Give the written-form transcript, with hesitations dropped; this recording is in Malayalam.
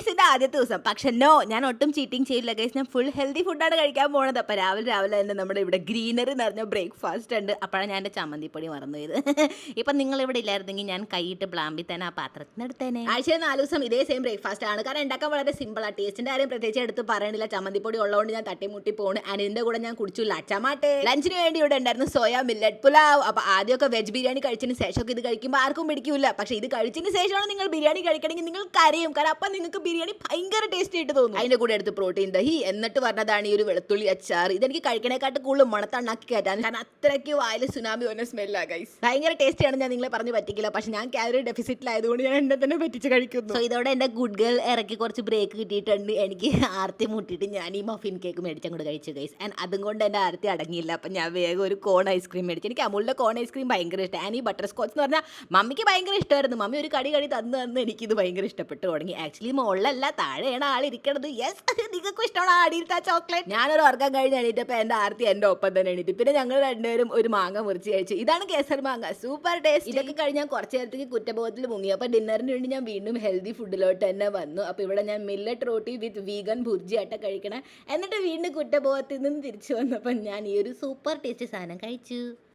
വീക്സിന്റെ ആദ്യത്തെ ദിവസം. പക്ഷെ നോ, ഞാൻ ഒട്ടും ചീറ്റിംഗ് ചെയ്യില്ല ഗൈസ്. ഞാൻ ഫുൾ ഹെൽത്തി ഫുഡാണ് കഴിക്കാൻ പോണത്. അപ്പൊ രാവിലെ തന്നെ നമ്മുടെ ഇവിടെ ഗ്രീനറി നിറഞ്ഞ ബ്രേക്ക്ഫാസ്റ്റ് ഉണ്ട്. അപ്പോഴാണ് ഞാൻ എൻ്റെ ചമ്മന്തിപ്പൊടി മറന്നു പോയത്. ഇപ്പൊ നിങ്ങൾ ഇവിടെ ഇല്ലായിരുന്നെങ്കിൽ ഞാൻ കൈയിട്ട് ബ്ലാമ്പി തന്നെ ആ പാത്രത്തിന് എടുത്തേനെ. ആഴ്ചയിൽ 4 ദിവസം ഇതേ സെയിം ബ്രേക്ക്ഫാസ്റ്റ് ആണ്. കാരണം ഉണ്ടാക്കാൻ വളരെ സിമ്പിൾ ആണ്. ടേസ്റ്റിന്റെ കാര്യം പ്രത്യേകിച്ച് എടുത്ത് പറയണില്ല. ചമ്മന്തിപ്പൊടി ഉള്ളതുകൊണ്ട് ഞാൻ തട്ടിമുട്ടി പോണ്. ആൻഡ് ഇതിന്റെ കൂടെ ഞാൻ കുടിച്ചു ലച്ചമാട്ടെ. ലഞ്ചിന് വേണ്ടി ഇവിടെ ഉണ്ടായിരുന്നു സോയ മില്ലറ്റ് പുലാവ്. അപ്പൊ ആദ്യമൊക്കെ വെജ് ബിരിയാണി കഴിച്ചതിന് ശേഷമൊക്കെ ഇത് കഴിക്കുമ്പോൾ ആർക്കും പിടിക്കില്ല. പക്ഷെ ഇത് കഴിച്ചതിന് ശേഷമാണ് നിങ്ങൾ ബിരിയാണി കഴിക്കണമെങ്കിൽ നിങ്ങൾ കരയും. കാരണം അപ്പൊ നിങ്ങൾക്ക് ബിരിയാണി ഭയങ്കര ടേസ്റ്റ് ആയിട്ട് തോന്നും. അതിന്റെ കൂടെ എടുത്ത് പ്രോട്ടീൻ ദഹി. എന്നിട്ട് പറഞ്ഞതാണ് ഈ ഒരു വെളുത്തുള്ളി അച്ചാർ. ഇതെനിക്ക് കഴിക്കണേക്കാട്ട് കൂടുതൽ മണത്തണ്ണാക്കി കയറ്റാൻ. കാരണം അത്രയ്ക്ക് വായിൽ സുനാമി വന്ന സ്മെല്ലാ ഗൈസ്. ഭയങ്കര ടേസ്റ്റിയാണ്. ഞാൻ നിങ്ങളെ പറഞ്ഞു പറ്റിക്കില്ല. പക്ഷെ ഞാൻ കാലറി ഡെഫിസിറ്റിലായതുകൊണ്ട് ഞാൻ എന്നെ തന്നെ പറ്റിച്ച് കഴിക്കുന്നു. സോ ഇതോടെ എന്റെ ഗുഡ് ഗേൾ ഇറക്കി കുറച്ച് ബ്രേക്ക് കിട്ടിയിട്ടുണ്ട്. എനിക്ക് ആർത്തി മുട്ടിയിട്ട് ഞാൻ ഈ മഫിൻ കേക്ക് മേടിച്ചങ്ങോട്ട് കഴിച്ചു ഗൈസ്. ആൻഡ് അതും കൊണ്ട് എന്റെ ആർത്തി അടങ്ങിയില്ല. അപ്പം ഞാൻ വേഗം ഒരു കോൺ ഐസ്ക്രീം മേടിച്ചു. എനിക്ക് അമൂലിന്റെ കോൺ ഐസ്ക്രീം ഭയങ്കര ഇഷ്ടം. ആൻഡ് ഈ ബട്ടർ സ്കോച്ച് എന്ന് പറഞ്ഞാൽ മമ്മിക്ക് ഭയങ്കര ഇഷ്ടമായിരുന്നു. മമ്മി ഒരു കടി തന്ന് എനിക്കിത് ഭയങ്കര ഇഷ്ടപ്പെട്ടു തുടങ്ങി. ആക്ച്വലി മുകളിലല്ല താഴെയാണ് ആളിരിക്കണത്. യെസ്, നിങ്ങൾക്കും ഇഷ്ടമാണ് ആടിയിരുത്ത ചോക്ലേറ്റ്. ഞാനൊരു ഉറക്കം കഴിഞ്ഞ് എണീറ്റപ്പോൾ എൻ്റെ ആർത്തി എൻ്റെ ഒപ്പം തന്നെ എണീറ്റ്. പിന്നെ ഞങ്ങൾ രണ്ടുപേരും ഒരു മാങ്ങ മുറിച്ച് കഴിച്ചു. ഇതാണ് കേസർ മാങ്ങ, സൂപ്പർ ടേസ്റ്റ്. ഇതൊക്കെ കഴിഞ്ഞ് ഞാൻ കുറച്ച് നേരത്തേക്ക് കുറ്റബോധത്തിൽ മുങ്ങി. അപ്പോൾ ഡിന്നറിന് വേണ്ടി ഞാൻ വീണ്ടും ഹെൽത്തി ഫുഡിലോട്ട് തന്നെ വന്നു. അപ്പോൾ ഇവിടെ ഞാൻ മില്ലറ്റ് റോട്ടി വിത്ത് വീഗൻ ഭുർജി ആയിട്ട് കഴിക്കണം. എന്നിട്ട് വീണ്ടും കുറ്റബോധത്തിൽ നിന്ന് തിരിച്ചു വന്നപ്പോൾ ഞാൻ ഈ ഒരു സൂപ്പർ ടേസ്റ്റ് സാധനം കഴിച്ചു.